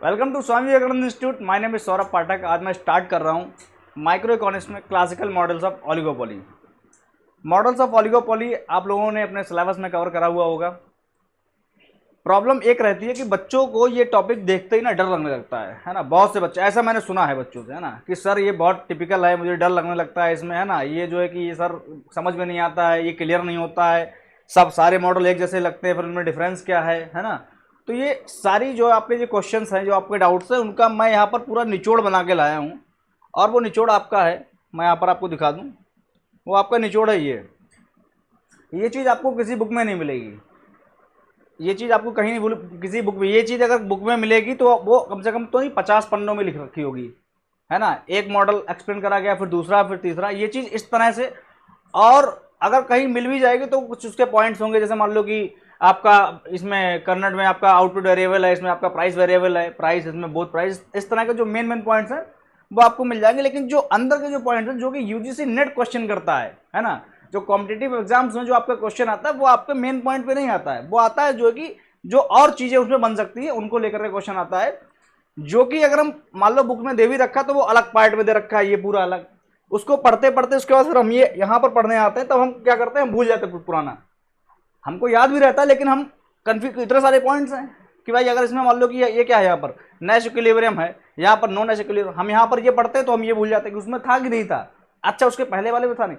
Welcome to Swami Vivekananda institute. My name is Saurabh Pathak. आज मैं start कर रहा हूँ माइक्रो इकोनॉमिक्स में classical models of oligopoly. Models of oligopoly आप लोगों ने अपने सिलेबस में कवर करा हुआ होगा। प्रॉब्लम एक रहती है कि बच्चों को ये टॉपिक देखते ही ना डर लगने लगता है ना। बहुत से बच्चे, ऐसा मैंने सुना है बच्चों से, है ना, कि सर ये बहुत टिपिकल है, मुझे डर लगने लगता है इसमें, है ना, ये जो है कि ये सर समझ में नहीं आता है, ये क्लियर नहीं होता है, सब सारे मॉडल एक जैसे लगते हैं, फिर उनमें डिफरेंस क्या है ना। तो ये सारी जो आपके जो क्वेश्चंस हैं, जो आपके डाउट्स हैं, उनका मैं यहाँ पर पूरा निचोड़ बना के लाया हूँ। और वो निचोड़ आपका है, मैं यहाँ पर आपको दिखा दूँ। वो आपका निचोड़ है। ये चीज़ आपको किसी बुक में नहीं मिलेगी। ये चीज़ आपको कहीं नहीं किसी बुक में, ये चीज़ अगर बुक में मिलेगी तो वो कम से कम तो नहीं 50 पन्नों में लिख रखी होगी, है ना। एक मॉडल एक्सप्लेन करा गया, फिर दूसरा, फिर तीसरा, ये चीज़ इस तरह से। और अगर कहीं मिल भी जाएगी तो कुछ उसके पॉइंट्स होंगे, जैसे मान लो कि आपका इसमें कर्नेट में आपका आउटपुट वेरिएबल है, इसमें आपका प्राइस वेरिएबल है, प्राइस इसमें बोथ प्राइस, इस तरह के जो मेन पॉइंट्स हैं वो आपको मिल जाएंगे। लेकिन जो अंदर के जो पॉइंट्स हैं, जो कि यूजीसी नेट क्वेश्चन करता है ना, जो कॉम्पिटिटिव एग्जाम्स में जो आपका क्वेश्चन आता है, वो आपके मेन पॉइंट पे नहीं आता है। वो आता है जो कि जो और चीजें उसमें बन सकती है, उनको लेकर के क्वेश्चन आता है, जो कि अगर हम मान लो बुक में दे भी रखा तो वो अलग पार्ट में दे रखा है, ये पूरा अलग। उसको पढ़ते पढ़ते उसके बाद फिर हम ये यहाँ पर पढ़ने आते हैं, तब हम क्या करते हैं, हम भूल जाते हैं पुराना। हमको याद भी रहता है, लेकिन हम कन्फ्यूज, इतने सारे पॉइंट्स हैं कि भाई अगर इसमें मान लो कि ये क्या है, यहाँ पर नैश इक्विलिब्रियम है, यहाँ पर नॉन नैश इक्विलिब्रियम, हम यहाँ पर ये पढ़ते हैं तो हम ये भूल जाते हैं कि उसमें था कि नहीं था। अच्छा, उसके पहले वाले में था नहीं।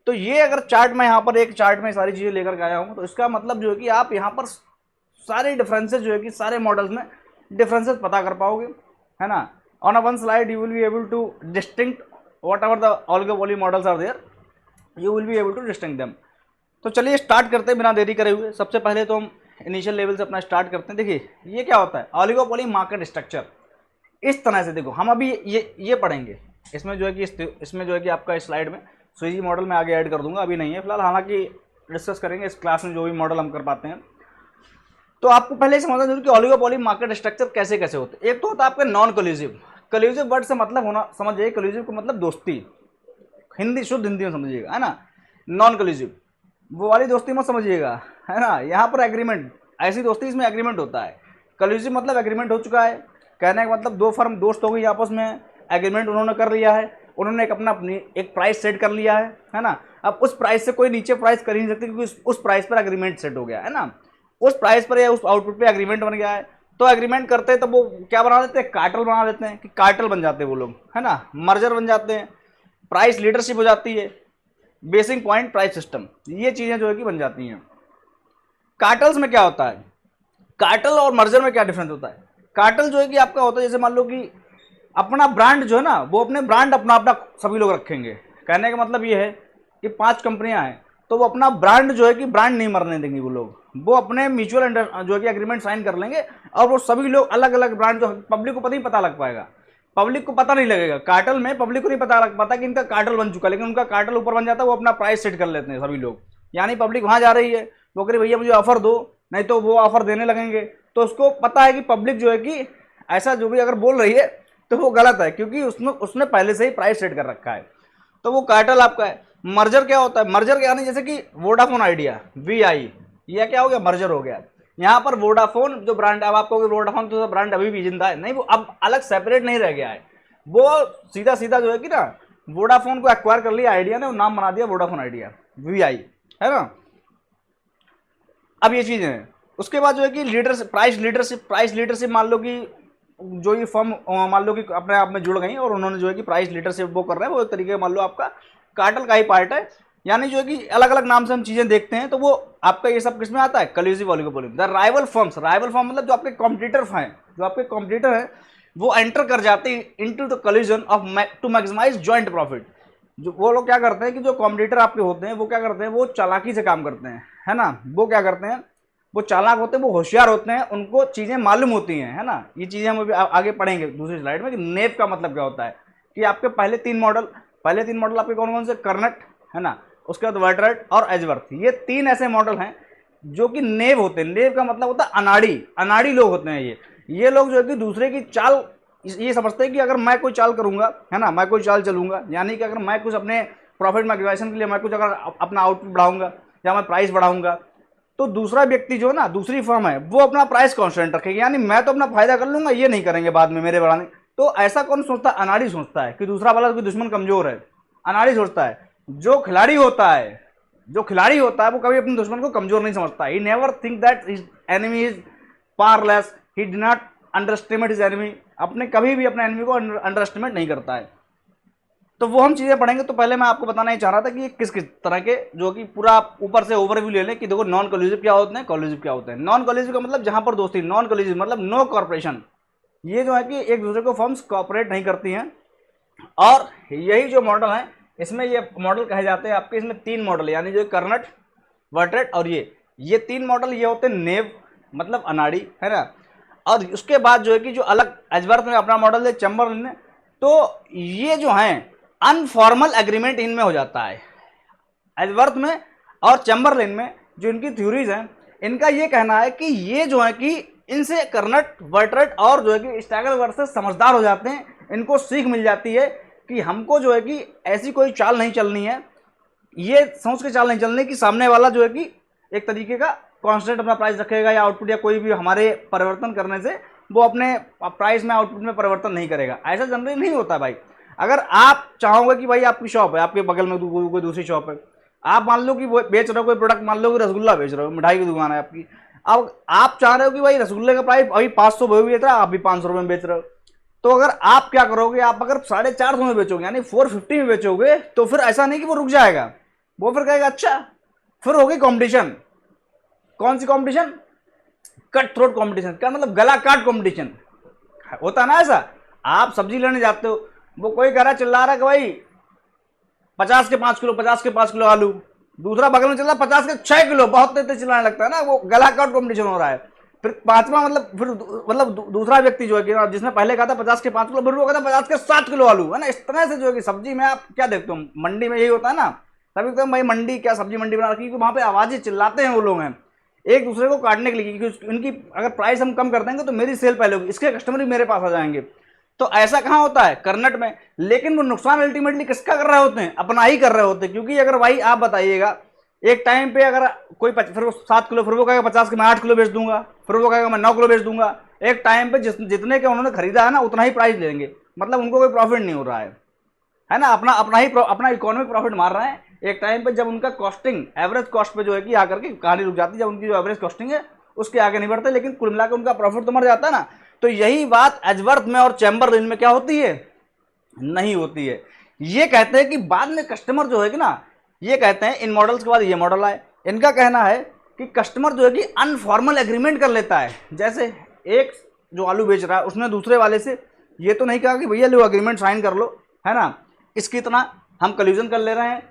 तो ये अगर चार्ट में यहाँ पर एक चार्ट में सारी चीज़ें लेकर के आया हूँ, तो इसका मतलब जो है कि आप यहाँ पर सारे डिफरेंसेस जो है कि सारे मॉडल्स में डिफरेंसेस पता कर पाओगे, है ना। On a one slide you will be able to distinct whatever the oligopoly models are there, you will be able to distinct them. तो चलिए स्टार्ट करते हैं बिना देरी करे हुए। सबसे पहले तो हम इनिशियल लेवल से अपना स्टार्ट करते हैं। देखिए ये क्या होता है, ओलिगोपोली मार्केट स्ट्रक्चर। इस तरह से देखो, हम अभी ये पढ़ेंगे। इसमें जो है कि इसमें जो है कि आपका स्लाइड में स्विगी मॉडल में आगे ऐड कर दूंगा, अभी नहीं है फिलहाल, हालांकि डिस्कस करेंगे इस क्लास में जो भी मॉडल हम कर पाते हैं। तो आपको पहले समझना जरूरी कि ओलिगोपोली मार्केट स्ट्रक्चर कैसे कैसे होते हैं। एक तो होता है आपका नॉन कोलिजिव। कोलिजिव वर्ड से मतलब होना समझिए, कोलिजिव का मतलब दोस्ती, हिंदी शुद्ध हिंदी में समझिएगा, है ना। नॉन कोलिजिव वो वाली दोस्ती मत समझिएगा, है ना। यहाँ पर एग्रीमेंट, ऐसी दोस्ती इसमें एग्रीमेंट होता है। कोलिजिव मतलब एग्रीमेंट हो चुका है, कहने का मतलब दो फर्म दोस्त हो गई आपस में, एग्रीमेंट उन्होंने कर लिया है, उन्होंने एक प्राइस सेट कर लिया है ना। अब उस प्राइस से कोई नीचे प्राइस कर ही नहीं सकती, क्योंकि उस प्राइस पर एग्रीमेंट सेट हो गया है ना। उस प्राइस पर या उस आउटपुट पे एग्रीमेंट बन गया है, तो एग्रीमेंट करते हैं, तब वो क्या बना देते हैं, कार्टेल बना देते हैं, कि कार्टेल बन जाते हैं वो लोग, है ना। मर्जर बन जाते हैं, प्राइस लीडरशिप हो जाती है, बेसिक पॉइंट प्राइस सिस्टम, ये चीजें जो है कि बन जाती हैं। कार्टल्स में क्या होता है, कार्टल और मर्जर में क्या डिफरेंस होता है। कार्टल जो है कि आपका होता है, जैसे मान लो कि अपना ब्रांड जो है ना, वो अपने ब्रांड अपना अपना सभी लोग रखेंगे। कहने का मतलब ये है कि 5 कंपनियां हैं, तो वो अपना ब्रांड जो है कि ब्रांड नहीं मरने देंगे वो लोग, वो अपने म्यूचुअल जो है कि एग्रीमेंट साइन कर लेंगे, और वो सभी लोग अलग अलग ब्रांड, जो पब्लिक को पता ही पता लग पाएगा, पब्लिक को पता नहीं लगेगा। कार्टल में पब्लिक को नहीं पता लग पाता कि इनका कार्टल बन चुका, लेकिन उनका कार्टल ऊपर बन जाता है, वो अपना प्राइस सेट कर लेते हैं सभी लोग। यानी पब्लिक वहां जा रही है, वो कह भैया मुझे ऑफर दो, नहीं तो वो ऑफर देने लगेंगे। तो उसको पता है कि पब्लिक जो है कि ऐसा जो भी अगर बोल रही है तो वो गलत है, क्योंकि उसने पहले से ही प्राइस सेट कर रखा है। तो वो कार्टल आपका है। मर्जर क्या होता है, मर्जर क्या है, जैसे कि वोडाफोन आइडिया VI, यह क्या हो गया, मर्जर हो गया। यहाँ पर वोडाफोन जो ब्रांड, अब आपको वोडाफोन तो ब्रांड अभी भी जिंदा है नहीं, वो अब अलग सेपरेट नहीं रह गया है, वो सीधा सीधा जो है कि ना वोडाफोन को एक्वायर कर लिया आइडिया ने, वो नाम बना दिया वोडाफोन आइडिया VI, है ना। अब ये चीजें हैं। उसके बाद जो है कि लीडरशिप, प्राइस लीडरशिप मान लो कि जो ये फर्म मान लो कि अपने आप में जुड़ गई और उन्होंने जो है कि प्राइस लीडरशिप वो कर रहे हैं, वो एक तरीके मान लो आपका कार्टल का ही पार्ट है। यानी जो है कि अलग अलग नाम से हम चीजें देखते हैं, तो वो आपका ये सब किसमें आता है, collusive oligopoly. The rival firms, rival firm मतलब जो आपके कॉम्पिटिटर हैं, जो आपके कॉम्पिटिटर हैं, वो एंटर कर जाते हैं into the collusion of to maximize joint profit. जो वो लोग क्या करते हैं कि जो कॉम्पिटिटर आपके होते हैं, वो क्या करते हैं, वो चालाकी से काम करते हैं, है ना। वो क्या करते हैं, वो चालाक होते हैं, वो होशियार होते हैं, उनको चीज़ें मालूम होती हैं, है ना। ये चीज़ें हम अभी आगे पढ़ेंगे दूसरी स्लाइड में कि नेव का मतलब क्या होता है। कि आपके पहले तीन मॉडल आपके कौन कौन से, कर्नेट, है ना, उसके बाद वाइटराइट और एजवर्थ, ये 3 ऐसे मॉडल हैं जो कि नेव होते हैं। नेव का मतलब होता है अनाड़ी, अनाड़ी लोग होते हैं ये लोग जो है कि दूसरे की चाल ये समझते हैं कि अगर मैं कोई चाल करूंगा, है ना, मैं कोई चाल चलूंगा, यानी कि अगर मैं कुछ अपने प्रॉफिट मैक्सिमाइजेशन के लिए मैं कुछ अगर अपना आउटपुट बढ़ाऊंगा या मैं प्राइस बढ़ाऊंगा, तो दूसरा व्यक्ति जो है ना, दूसरी फर्म है, वो अपना प्राइस कांस्टेंट रखेगी, यानी मैं तो अपना फायदा कर लूंगा, ये नहीं करेंगे बाद में मेरे बढ़ाने। तो ऐसा कौन सोचता है? अनाड़ी सोचता है कि दूसरा वाला कोई दुश्मन कमजोर है, अनाड़ी सोचता है। जो खिलाड़ी होता है, जो खिलाड़ी होता है वो कभी अपने दुश्मन को कमजोर नहीं समझता। He never think that his enemy is powerless, he do not underestimate his enemy. अपने कभी भी अपने एनिमी को अंडर एस्टिमेट नहीं करता है। तो वो हम चीज़ें पढ़ेंगे। तो पहले मैं आपको बताना ही चाह रहा था कि ये किस किस तरह के, जो कि पूरा आप ऊपर से ओवरव्यू ले लें कि देखो नॉन कोलिजिव क्या होते हैं, कोलिजिव क्या होते हैं। नॉन कोलिजिव का मतलब जहां पर दोस्ती, नॉन कोलिजिव मतलब नो कॉर्पोरेशन। ये जो है कि एक दूसरे को फर्म्स कॉर्पोरेट नहीं करती हैं। और यही जो मॉडल है, इसमें ये मॉडल कहे जाते हैं आपके, इसमें 3 मॉडल, यानी जो कर्नेट, वर्टेट और ये 3 मॉडल ये होते हैं नेव मतलब अनाड़ी, है ना। और उसके बाद जो है कि जो अलग एजवर्थ में अपना मॉडल है, चैम्बरलिन में, तो ये जो है अनफॉर्मल एग्रीमेंट इनमें हो जाता है। एजवर्थ में और चैम्बरलिन में जो इनकी थ्योरीज हैं, इनका ये कहना है कि ये जो है कि इनसे कर्नेट, वर्टेट और जो है कि स्टैगरवर्थ से समझदार हो जाते हैं। इनको सीख मिल जाती है कि हमको जो है कि ऐसी कोई चाल नहीं चलनी है, ये सोच के चाल नहीं चलनी कि सामने वाला जो है कि एक तरीके का कांस्टेंट अपना प्राइस रखेगा या आउटपुट या कोई भी हमारे परिवर्तन करने से वो अपने प्राइस में, आउटपुट में परिवर्तन नहीं करेगा। ऐसा जनरली नहीं होता भाई। अगर आप चाहोगे कि भाई आपकी शॉप है, आपके बगल में कोई दूसरी शॉप है, आप मान लो कि वो बेच रहे हो कोई प्रोडक्ट, मान लो कि रसगुल्ला बेच रहे हो, मिठाई की दुकान है आपकी। अब आप चाह रहे हो कि भाई रसगुल्ले का प्राइस अभी 500 बेच रहा है, आप भी 500 रुपये में बेच रहे हो। तो अगर आप क्या करोगे, आप अगर 450 में बेचोगे यानी 450 में बेचोगे, तो फिर ऐसा नहीं कि वो रुक जाएगा, वो फिर कहेगा अच्छा। फिर होगी कॉम्पिटिशन। कौन सी कॉम्पिटिशन? Cut throat competition. क्या मतलब? गला काट कॉम्पिटिशन होता है ना ऐसा। आप सब्जी लेने जाते हो, वो कोई कह रहा है, चिल्ला रहा है कि भाई 50 के 5 किलो, 50 के 5 किलो आलू, दूसरा बगल में चल रहा है 50 के 6 किलो, बहुत तेज चिल्लाने लगता है ना, वो गला काट कॉम्पिटिशन हो रहा है। फिर पांचवा मतलब दूसरा व्यक्ति जो है कि जिसने पहले कहा था 50 के 5 किलो, फिर वो कहता है 50 के 7 किलो आलू, है ना। इस तरह से जो है कि सब्जी में आप क्या देखते हो, मंडी में यही होता है ना। तभी तो भाई मंडी क्या सब्जी मंडी बना रखी, क्योंकि वहां पे आवाजें चिल्लाते हैं वो लोग हैं एक दूसरे को काटने के लिए, क्योंकि इनकी अगर प्राइस हम कम कर देंगे तो मेरी सेल पहले होगी, इसके कस्टमर भी मेरे पास आ जाएंगे। तो ऐसा कहाँ होता है? कर्नेट में। लेकिन वो नुकसान अल्टीमेटली किसका कर रहे होते हैं? अपना ही कर रहे होते हैं। क्योंकि अगर भाई आप बताइएगा, एक टाइम पे अगर कोई फिर वो 7 किलो, फिर वो कहेगा 50 के मैं 8 किलो बेच दूंगा, फिर वो कहेगा मैं 9 किलो बेच दूंगा। एक टाइम पे जितने के उन्होंने खरीदा है ना, उतना ही प्राइस लेंगे, मतलब उनको कोई प्रॉफिट नहीं हो रहा है ना। अपना इकोनॉमिक प्रॉफिट मार रहे हैं। एक टाइम पे जब उनका कॉस्टिंग एवरेज कॉस्ट पे जो है कि आकर के कहानी रुक जाती है, जब उनकी जो एवरेज कॉस्टिंग है उसके आगे नहीं बढ़ते, लेकिन कुल मिलाकर उनका प्रॉफिट तो मर जाता है ना। तो यही बात एजवर्थ में और चैम्बरलिन में क्या होती है? नहीं होती है। ये कहते हैं कि बाद में कस्टमर जो है कि ना, ये कहते हैं इन मॉडल्स के बाद ये मॉडल आए, इनका कहना है कि कस्टमर जो है कि अनफॉर्मल एग्रीमेंट कर लेता है। जैसे एक जो आलू बेच रहा है उसने दूसरे वाले से ये तो नहीं कहा कि भैया लो एग्रीमेंट साइन कर लो, है ना, इसकी इतना हम कल्यूजन कर ले रहे हैं,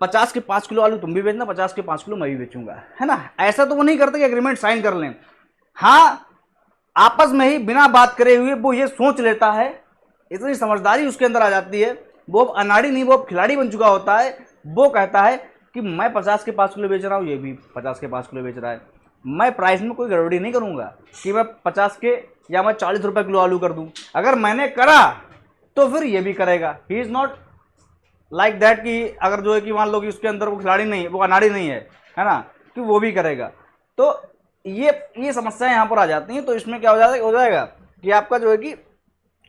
50 के 5 किलो आलू तुम भी बेचना, 50 के 5 किलो मैं भी बेचूंगा, है ना। ऐसा तो वो नहीं करते कि एग्रीमेंट साइन कर लें। हाँ, आपस में ही बिना बात करे हुए वो ये सोच लेता है, इतनी समझदारी उसके अंदर आ जाती है। वो अनाड़ी नहीं, वो खिलाड़ी बन चुका होता है। वो कहता है कि मैं 50 के 5 किलो बेच रहा हूँ, ये भी 50 के 5 किलो बेच रहा है, मैं प्राइस में कोई गड़बड़ी नहीं करूँगा कि मैं 50 के या मैं 40 रुपये किलो आलू कर दूँ। अगर मैंने करा तो फिर ये भी करेगा। He is not like that कि अगर जो है कि मान लो कि उसके अंदर वो खिलाड़ी नहीं, वो अनाड़ी नहीं है ना, कि वो भी करेगा। तो ये समस्याएं यहाँ पर आ जाती हैं। तो इसमें क्या हो जाएगा कि आपका जो है कि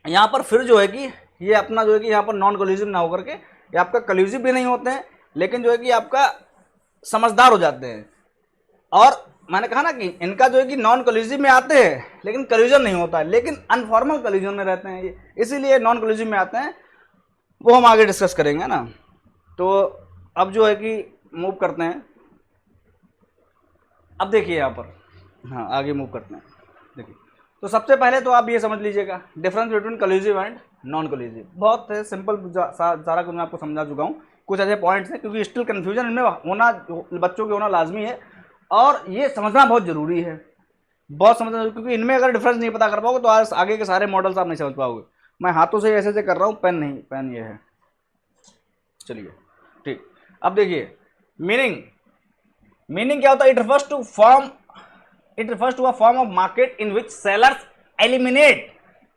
यहाँ पर फिर जो है कि ये अपना जो है कि यहाँ पर नॉन कोलिजिव ना होकर के ये आपका कोलिजिव भी नहीं होते हैं, लेकिन जो है कि आपका समझदार हो जाते हैं। और मैंने कहा ना कि इनका जो है कि नॉन कोलिजिव में आते हैं लेकिन कोलिजन नहीं होता है, लेकिन अनफॉर्मल कोलिजन में रहते हैं ये, इसीलिए नॉन कोलिजिव में आते हैं। वो हम आगे डिस्कस करेंगे ना। तो अब जो है कि मूव करते हैं। अब देखिए यहाँ पर, हाँ आगे मूव करते हैं। देखिए, तो सबसे पहले तो आप ये समझ लीजिएगा difference between collusive and non collusive. बहुत सिंपल, सारा कुछ मैं आपको समझा चुका हूँ। कुछ ऐसे पॉइंट्स हैं क्योंकि स्टिल कन्फ्यूजन इनमें होना, बच्चों के होना लाजमी है, और ये समझना बहुत ज़रूरी है, बहुत समझना, क्योंकि इनमें अगर डिफरेंस नहीं पता कर पाओगे तो आज आगे के सारे मॉडल्स आप नहीं समझ पाओगे। मैं हाथों से ऐसे कर रहा हूँ, पेन नहीं, पेन ये है। चलिए ठीक, अब देखिए मीनिंग क्या होता है? It refers to a form of market in which sellers eliminate,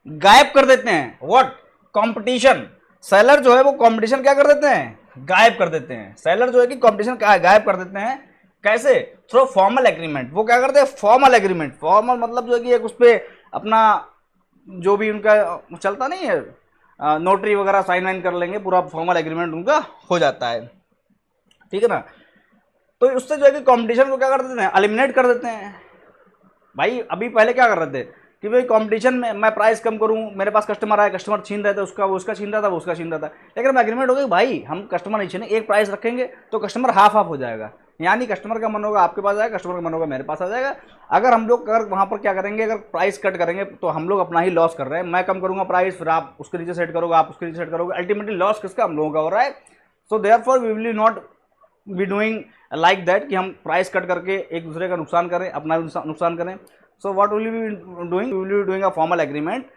गायब कर देते हैं, व्हाट, कंपटीशन। सेलर जो है वो कंपटीशन क्या कर देते हैं? गायब कर देते हैं। सेलर जो है कि कंपटीशन गायब कर देते हैं कैसे? Through formal agreement. वो क्या करते हैं? Formal agreement. फॉर्मल मतलब जो है कि एक उस पर अपना जो भी उनका चलता नहीं है, नोटरी वगैरह साइन वाइन कर लेंगे, पूरा फॉर्मल एग्रीमेंट उनका हो जाता है, ठीक है ना। तो उससे जो है कि कंपटीशन को क्या कर देते हैं? एलिमिनेट कर देते हैं। भाई अभी पहले क्या कर रहे थे कि भाई कंपटीशन में मैं प्राइस कम करूं, मेरे पास कस्टमर आए, कस्टमर छीन रहे थे उसका, वो उसका छीन रहा था, वो उसका छीन रहा था। लेकिन अब एग्रीमेंट हो गई भाई हम कस्टमर नहीं छीने, एक प्राइस रखेंगे तो कस्टमर हाफ हाफ हो जाएगा, यानी कस्टमर का मन होगा आपके पास आएगा, कस्टमर का मन होगा मेरे पास आ जाएगा। अगर हम लोग अगर वहाँ पर क्या करेंगे, अगर प्राइस कट करेंगे तो हम लोग अपना ही लॉस कर रहे हैं। मैं कम करूँगा प्राइस, फिर आप उसके नीचे सेट करोगे, आप उसके नीचे सेट करोगे, अल्टीमेटली लॉस किसका? हम लोगों का हो रहा है। So therefore we will not be doing like that कि हम प्राइस कट करके एक दूसरे का नुकसान करें, अपना नुकसान करें। So what will we be doing? We will be doing a formal agreement.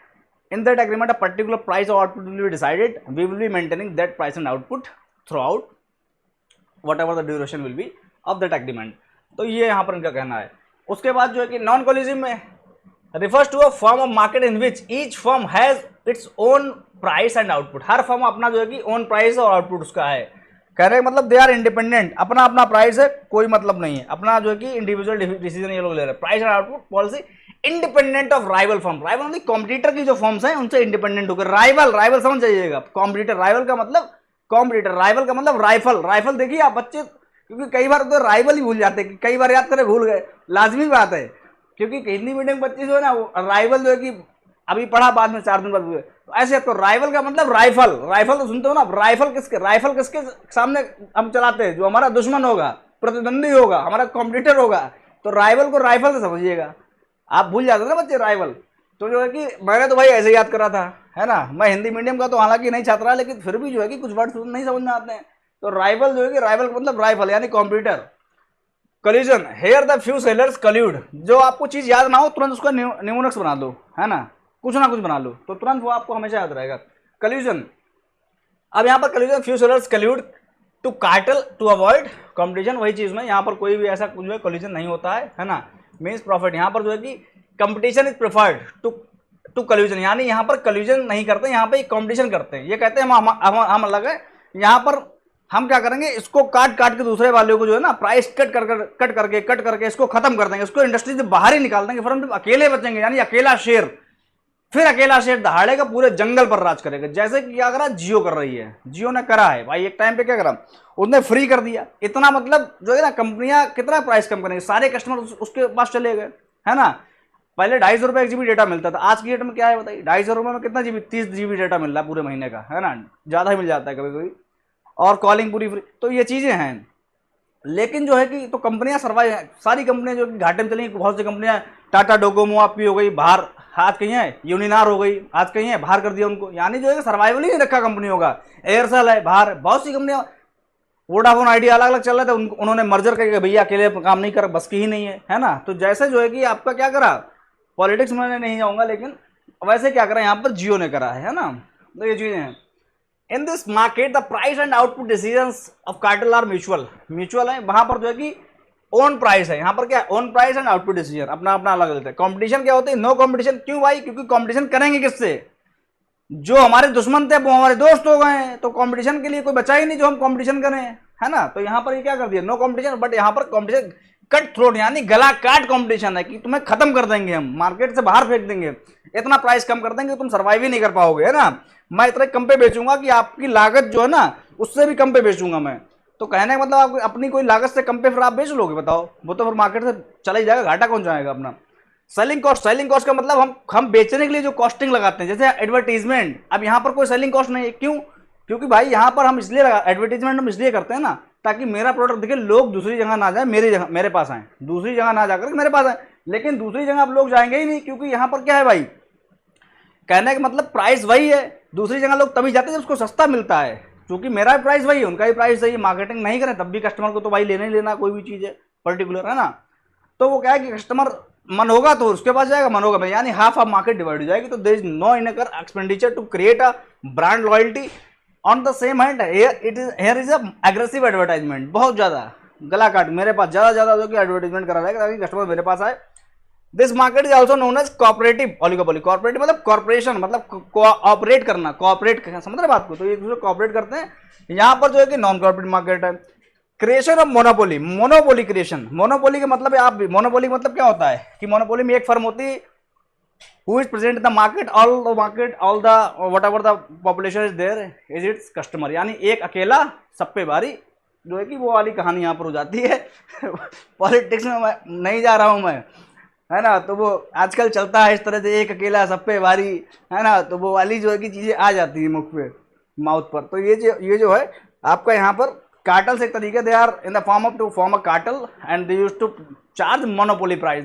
In that agreement, a particular price or output will be decided. We will be maintaining that price and output throughout whatever the duration will be of that agreement. तो ये यहाँ पर इनका कहना है। उसके बाद जो है कि नॉन कोलिजिव में refers to a form of market in which each firm has its own price and output. Her firm अपना जो है कि own price और output उसका है। कहने का मतलब दे आर इंडिपेंडेंट, अपना अपना प्राइस है, कोई मतलब नहीं है, अपना जो है कि इंडिविजुअल डिसीजन ये लोग ले रहे हैं। Price and output policy independent of rival firm. Rival मतलब कॉम्पिटिटर की जो फर्म्स हैं उनसे इंडिपेंडेंट होकर। राइवल, राइवल समझ जाइएगा, कॉम्पिटिटर, राइवल का मतलब कॉम्पिटिटर, राइवल का मतलब राइफल। राइफल देखिए आप बच्चे, क्योंकि कई बार तो राइवल ही भूल जाते हैं, कई बार याद करें भूल गए, लाजमी बात है, क्योंकि हिंदी मीडियम बच्चे जो है ना राइवल जो है कि अभी पढ़ा बाद में 4 दिन बाद हुए, तो ऐसे तो राइवल का मतलब राइफल। राइफल तो सुनते हो ना, राइफल किसके सामने हम चलाते हैं? जो हमारा दुश्मन होगा, प्रतिद्वंदी होगा, हमारा कॉम्पिटिटर होगा, तो राइवल को राइफल से समझिएगा। आप भूल जाते ना बच्चे राइवल। तो जो है कि मैंने तो भाई ऐसे याद करा था, है ना। मैं हिंदी मीडियम का तो हालांकि नहीं छात्रा, लेकिन फिर भी जो है कि कुछ वर्ड नहीं समझ में आते हैं। तो राइवल जो है कि राइवल का मतलब राइफल यानी competitor. Collusion, here the few sellers collude. जो आपको चीज याद ना हो तुरंत उसका न्यूमोनिक्स बना दो, है ना, कुछ ना कुछ बना लो तो तुरंत वो आपको हमेशा याद रहेगा। कल्यूजन, अब यहाँ पर collusion, few sellers collude to cartel to avoid competition. वही चीज में यहाँ पर कोई भी ऐसा कुछ कल्यूजन नहीं होता है ना। मीन्स प्रॉफिट, यहाँ पर जो है कि competition is preferred to collusion, यानी यहाँ पर कल्यूजन नहीं करते, यहाँ पर कंपटीशन करते हैं। ये कहते हैं हम अलग है, यहाँ पर हम क्या करेंगे, इसको काट के दूसरे वाले को जो है ना प्राइस कट करके इसको खत्म कर देंगे, इसको इंडस्ट्री से बाहर ही निकाल देंगे, फिर हम अकेले बचेंगे, यानी अकेला शेर। फिर अकेला शेर दहाड़ेगा, पूरे जंगल पर राज करेगा। जैसे कि क्या करा, जियो कर रही है, जियो ने करा है भाई। एक टाइम पे क्या करा, उसने फ्री कर दिया इतना, मतलब जो है ना कंपनियां कितना प्राइस कम करेंगे, सारे कस्टमर उसके पास चले गए, है ना। पहले 250 रुपये 1 GB डेटा मिलता था, आज की डेट में क्या है बताइए, 250 रुपये में कितना GB, 30 GB डेटा मिल रहा है पूरे महीने का, है ना, ज़्यादा ही मिल जाता है कभी कभी, और कॉलिंग पूरी फ्री। तो ये चीज़ें हैं, लेकिन जो है कि तो कंपनियां सर्वाइव, सारी कंपनियां जो घाटे में चली, बहुत सी कंपनियां, टाटा डोकोमो आपकी हो गई बाहर, आज कहीं है, यूनिनार हो गई आज कहीं है, बाहर कर दिया उनको, यानी जो है सर्वाइवल ही नहीं रखा कंपनियों का। एयरसेल है बाहर, बहुत सी कंपनियां, वोडाफोन आइडिया अलग अलग चल रहे थे, उन्होंने मर्जर करके भैया अकेले काम नहीं कर, बस की ही नहीं है ना। तो जैसे जो है कि आपका क्या करा, पॉलिटिक्स में नहीं जाऊंगा, लेकिन वैसे क्या करा यहाँ पर जियो ने करा है ना। तो ये चीज़ें हैं। In this market the price and output decisions of cartel are mutual है। वहां पर जो है कि ओन प्राइस है, यहाँ पर क्या है, own price and output decision अपना अपना अलग लेते हैं। कंपटीशन क्या होती है, नो कंपटीशन। क्यों भाई, क्योंकि कंपटीशन करेंगे किससे, जो हमारे दुश्मन थे वो हमारे दोस्त हो गए हैं, तो कंपटीशन के लिए कोई बचा ही नहीं जो हम कंपटीशन करें, है ना। तो यहाँ पर ये क्या कर दिया, नो कंपटीशन। बट यहाँ पर कंपटीशन कट थ्रोट, यानी गला काट कंपटीशन है कि तुम्हें खत्म कर देंगे, हम मार्केट से बाहर फेंक देंगे, इतना प्राइस कम कर देंगे तुम सर्वाइव ही नहीं कर पाओगे, है ना। मैं इतना कम पे बेचूंगा कि आपकी लागत जो है ना उससे भी कम पे बेचूंगा मैं। तो कहने का मतलब आप अपनी कोई लागत से कम पे फिर आप बेच लोगे, बताओ, वो तो फिर मार्केट से चला ही जाएगा, घाटा कौन जाएगा अपना। सेलिंग कॉस्ट का मतलब हम बेचने के लिए जो कॉस्टिंग लगाते हैं, जैसे एडवर्टीजमेंट। अब यहाँ पर कोई सेलिंग कॉस्ट नहीं है, क्यों, क्योंकि भाई यहाँ पर हम इसलिए एडवर्टीजमेंट हम इसलिए करते हैं ना, ताकि मेरा प्रोडक्ट दिखे, लोग दूसरी जगह ना जाए, मेरे पास आए, दूसरी जगह ना जाकर मेरे पास आए। लेकिन दूसरी जगह आप लोग जाएंगे ही नहीं, क्योंकि यहाँ पर क्या है भाई, कहने का मतलब प्राइस वही है, दूसरी जगह लोग तभी जाते हैं जब उसको सस्ता मिलता है, क्योंकि मेरा भी प्राइस वही है, उनका भी प्राइस वही है। मार्केटिंग नहीं करें तब भी कस्टमर को तो भाई लेना ही लेना, कोई भी चीज़ है पर्टिकुलर, है ना। तो वो क्या है कि कस्टमर मन होगा तो उसके पास जाएगा, मन होगा, यानी हाफ ऑफ मार्केट डिवाइड हो जाएगी। तो there is no incur expenditure to create a brand loyalty. On the same hand here is a aggressive advertisement, बहुत ज़्यादा गला काट, मेरे पास ज़्यादा जो कि एडवर्टाइजमेंट करा जाएगा ताकि कस्टमर मेरे पास आए। This market is also known as cooperative oligopoly. Cooperative मतलब कॉर्पोरेशन, मतलब कोऑपरेट करना, कोऑपरेट समझ रहे बात को, तो एक दूसरे कोऑपरेट करते हैं। यहाँ पर जो है कि नॉन कॉर्पोरेट मार्केट है। Creation of monopoly, monopoly creation. Monopoly का मतलब है आप, मोनोपोली का मतलब क्या होता है कि मोनोपोली में एक फर्म होती है who is present in the market, all the whatever the population is there is its customer, यानी एक अकेला सब पे भारी, जो है कि वो वाली कहानी यहाँ पर हो जाती है। पॉलिटिक्स में मैं नहीं जा रहा हूँ मैं, है ना, तो वो आजकल चलता है इस तरह से, एक अकेला सब पे भारी, है ना, तो वो वाली जो है कि चीज़ें आ जाती है मुख पे, माउथ पर। तो ये जो है आपका यहाँ पर कार्टल्स एक तरीके, they are in the form of to form a cartel and they use to charge monopoly price,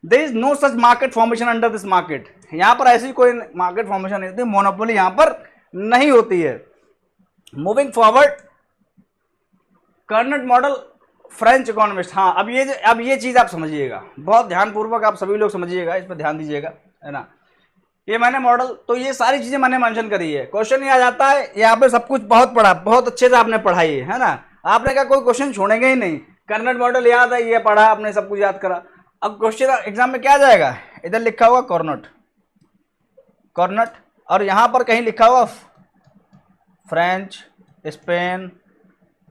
there is no such market formation under this market. यहाँ पर ऐसी कोई मार्केट फॉर्मेशन नहीं होती, मोनोपोली यहाँ पर नहीं होती है। Moving forward, Cournot model, French economist. हाँ, अब ये चीज़ आप समझिएगा, बहुत ध्यानपूर्वक आप सभी लोग समझिएगा, इस पर ध्यान दीजिएगा, है ना। ये मैंने मॉडल, तो ये सारी चीज़ें मैंने मेंशन करी है। क्वेश्चन ये आ जाता है, यहाँ पे सब कुछ बहुत पढ़ा, बहुत अच्छे से आपने पढ़ाई है ना, आपने क्या कोई क्वेश्चन छोड़ेंगे ही नहीं। कर्नेट मॉडल याद है, ये पढ़ा आपने, सब कुछ याद करा। अब क्वेश्चन एग्जाम में क्या आ जाएगा, इधर लिखा हुआ कॉर्नेट, और यहाँ पर कहीं लिखा हुआ फ्रेंच, स्पेन,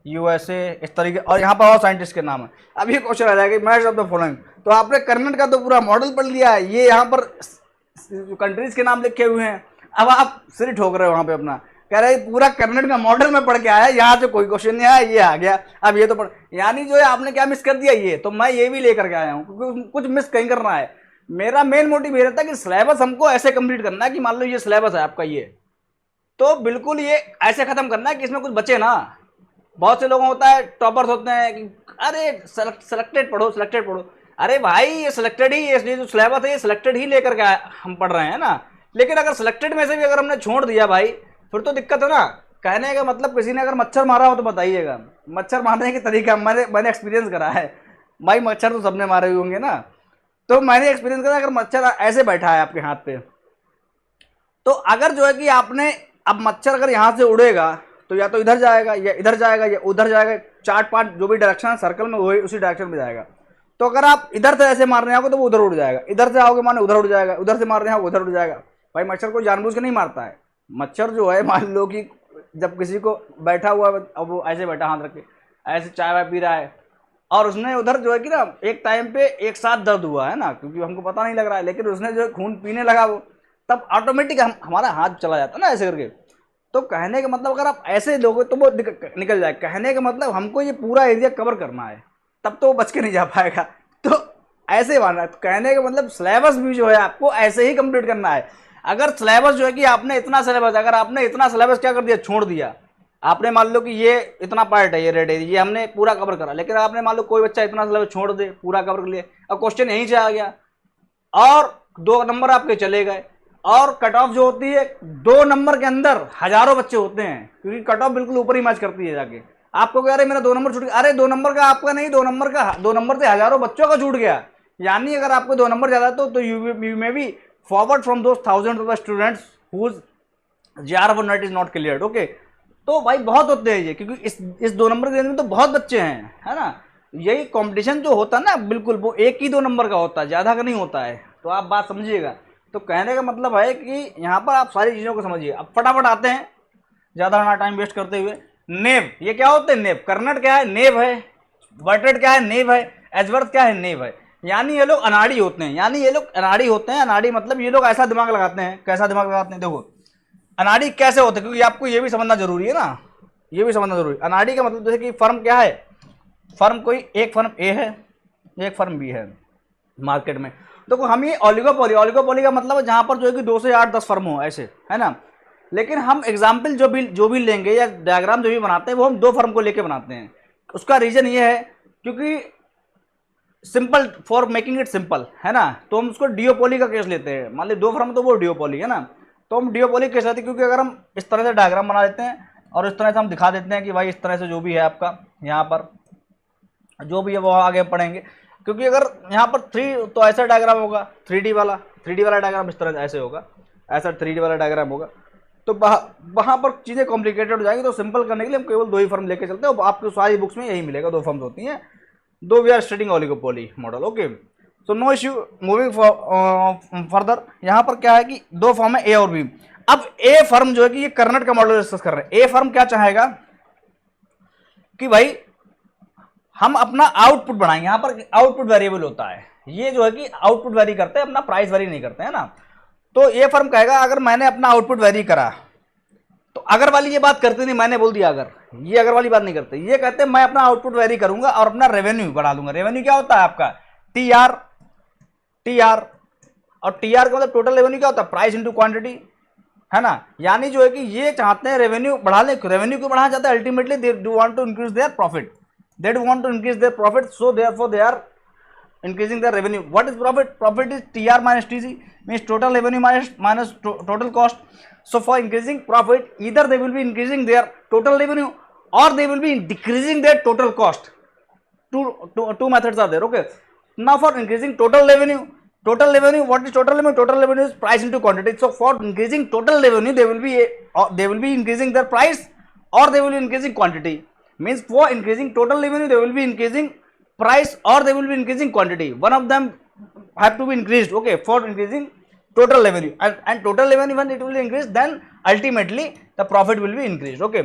यूएसए, इस तरीके, और यहाँ पर और साइंटिस्ट के नाम है। अब ये क्वेश्चन आ जाएगा मैच ऑफ द फॉलोइंग, तो आपने कर्नेट का तो पूरा मॉडल पढ़ लिया है, ये यहाँ पर कंट्रीज के नाम लिखे हुए हैं। अब आप सिर ठोक रहे हो वहाँ पे अपना, कह रहे पूरा कर्नेट का मॉडल में पढ़ के आया, यहाँ से कोई क्वेश्चन नहीं आया, ये आ गया। अब ये तो पढ़, यानी जो है आपने क्या मिस कर दिया, ये तो मैं ये भी लेकर के आया हूँ, क्योंकि कुछ मिस कहीं करना है। मेरा मेन मोटिव ये रहता है कि सिलेबस हमको ऐसे कंप्लीट करना है कि मान लो ये सिलेबस है आपका, ये तो बिल्कुल ये ऐसे खत्म करना है कि इसमें कुछ बचे ना। बहुत से लोग होता है, टॉपर्स होते हैं कि अरे सिलेक्टेड पढ़ो, अरे भाई ये सिलेक्टेड ही, ये जो सिलेबस है ये सिलेक्टेड ही लेकर के हम पढ़ रहे हैं ना। लेकिन अगर सिलेक्टेड में से भी अगर हमने छोड़ दिया भाई, फिर तो दिक्कत है ना। कहने का मतलब, किसी ने अगर मच्छर मारा हो तो बताइएगा, मच्छर मारने की तरीका मैंने एक्सपीरियंस करा है भाई, मच्छर तो सबने मारे हुए होंगे ना, तो मैंने एक्सपीरियंस करा। अगर मच्छर ऐसे बैठा है आपके हाथ पे, तो अगर जो है कि आपने, अब मच्छर अगर यहाँ से उड़ेगा तो या तो इधर जाएगा या इधर जाएगा या उधर जाएगा, चार्ट पार्ट जो भी डायरेक्शन है सर्कल में वही उसी डायरेक्शन में जाएगा। तो अगर आप इधर से ऐसे मारने आओगे तो वो उधर उड़ जाएगा, इधर से आओगे माने उधर उड़ जाएगा, उधर से मारने आओगे उधर उड़ जाएगा। भाई मच्छर को जानबूझ के नहीं मारता है। मच्छर जो है, मान लो कि जब किसी को बैठा हुआ, अब वो ऐसे बैठा हाथ रख के ऐसे चाय वाय पी रहा है, और उसने उधर जो है कि ना एक टाइम पे एक साथ दर्द हुआ है ना, क्योंकि हमको पता नहीं लग रहा है, लेकिन उसने जो खून पीने लगा वो, तब ऑटोमेटिक हमारा हाथ चला जाता है ना ऐसे करके। तो कहने का मतलब अगर आप ऐसे लोगे तो वो निकल जाए। कहने का मतलब हमको ये पूरा एरिया कवर करना है, तब तो वो बच के नहीं जा पाएगा। तो ऐसे मानना है। तो कहने का मतलब सिलेबस भी जो है आपको ऐसे ही कंप्लीट करना है। अगर सिलेबस जो है कि आपने इतना सिलेबस, अगर आपने इतना सिलेबस क्या कर दिया, छोड़ दिया, आपने मान लो कि ये इतना पार्ट है, ये रेड है, ये हमने पूरा कवर करा, लेकिन आपने मान लो कोई बच्चा इतना सिलेबस छोड़ दे, पूरा कवर कर लिया, अब क्वेश्चन यहीं से आ गया और 2 नंबर आपके चले गए। और कट ऑफ जो होती है 2 नंबर के अंदर हजारों बच्चे होते हैं, क्योंकि कट ऑफ बिल्कुल ऊपर ही मैच करती है जाके। आपको कह रहे मेरा 2 नंबर छूट गया, अरे 2 नंबर का आपका नहीं, 2 नंबर का, 2 नंबर से हजारों बच्चों का छूट गया। यानी अगर आपको 2 नंबर ज्यादा तो you may be forward from those thousand of students whose JR1 is not cleared. Okay, तो भाई बहुत होते हैं ये, क्योंकि इस 2 नंबर के में तो बहुत बच्चे हैं, है ना। यही कंपटीशन जो होता है ना, बिल्कुल वो 1 ही 2 नंबर का होता है, ज़्यादा का नहीं होता है। तो आप बात समझिएगा। तो कहने का मतलब है कि यहाँ पर आप सारी चीज़ों को समझिए। अब फटाफट आते हैं, ज़्यादा ना टाइम वेस्ट करते हुए। नेव, ये क्या होते हैं? नेव। कर्नेट क्या है? नेव है। वर्टेड क्या है? नेव है। एजवर्थ क्या है? नेव है। यानी ये लोग अनाड़ी होते हैं, यानी ये लोग अनाड़ी होते हैं। अनाड़ी मतलब ये लोग ऐसा दिमाग लगाते हैं। कैसा दिमाग लगाते हैं? देखो अनाड़ी कैसे होते हैं, क्योंकि आपको ये भी समझना जरूरी है ना, ये भी समझना जरूरी। अनाड़ी का मतलब जैसे कि फर्म क्या है, फर्म कोई एक फर्म ए है, एक फर्म बी है मार्केट में। देखो हम ये ऑलिगोपोली, ऑलिगोपोली का मतलब है जहाँ पर जो है कि 2 से 8 10 फर्म हो, ऐसे, है ना। लेकिन हम एग्जाम्पल जो भी लेंगे या डायग्राम जो भी बनाते हैं वो हम 2 फर्म को लेके बनाते हैं। उसका रीजन ये है क्योंकि simple, for making it simple, है ना। तो हम उसको डियोपोली का केस लेते हैं। मान ली 2 फर्म तो वो डियोपोली है ना, तो हम डियोपोली केस लेते हैं। क्योंकि अगर हम इस तरह से डायग्राम बना देते हैं और इस तरह से हम दिखा देते हैं कि भाई इस तरह से जो भी है आपका यहाँ पर जो भी है वो आगे पढ़ेंगे। क्योंकि अगर यहाँ पर 3 तो ऐसा डायग्राम होगा 3D वाला डायग्राम इस तरह से ऐसे होगा, ऐसा 3D वाला डायग्राम होगा। तो वहाँ पर चीज़ें कॉम्प्लिकेटेड हो जाएंगी। तो सिंपल करने के लिए हम केवल 2 ही फर्म लेके चलते हैं। आपको सारी बुक्स में यही मिलेगा, 2 फर्म्स होती हैं, 2 we are studying oligopoly model. Okay, so no issue. Moving further, यहाँ पर क्या है कि 2 फर्म है ए और बी। अब ए फर्म जो है कि ये कर्नेट का मॉडल डिस्कस कर रहे हैं। ए फर्म क्या चाहेगा कि भाई हम अपना आउटपुट बढ़ाएंगे। यहाँ पर आउटपुट वेरिएबल होता है, ये जो है कि आउटपुट वेरी करते हैं, अपना प्राइस वेरी नहीं करते हैं ना। तो ये फर्म कहेगा अगर मैंने अपना आउटपुट वेरी करा, तो अगर वाली ये बात करते नहीं, मैंने बोल दिया अगर, ये अगर वाली बात नहीं करते, ये कहते हैं मैं अपना आउटपुट वेरी करूंगा और अपना रेवेन्यू बढ़ा दूंगा। रेवेन्यू क्या होता है आपका? टीआर, और टीआर का मतलब टोटल रेवेन्यू क्या होता है? प्राइस इंटू क्वांटिटी, है ना। यानी जो है कि ये चाहते हैं रेवेन्यू बढ़ा ले। रेवेन्यू क्यों बढ़ाना चाहते हैं? Ultimately they do want to increase their profit, they do want to increase their profit, so therefore they are increasing their revenue. What is profit? Profit is TR minus TC, means total revenue minus total cost. So for increasing profit, either they will be increasing their total revenue or they will be decreasing their total cost. Two methods are there. Okay. Now for increasing total revenue, what is total revenue? Total revenue is price into quantity. So for increasing total revenue, they will be increasing their price or they will be increasing quantity. Means for increasing total revenue, they will be increasing price or they will be increasing quantity. One of them have to be increased, okay, for increasing total revenue, and total revenue when it will increase, then ultimately the profit will be increased. Okay,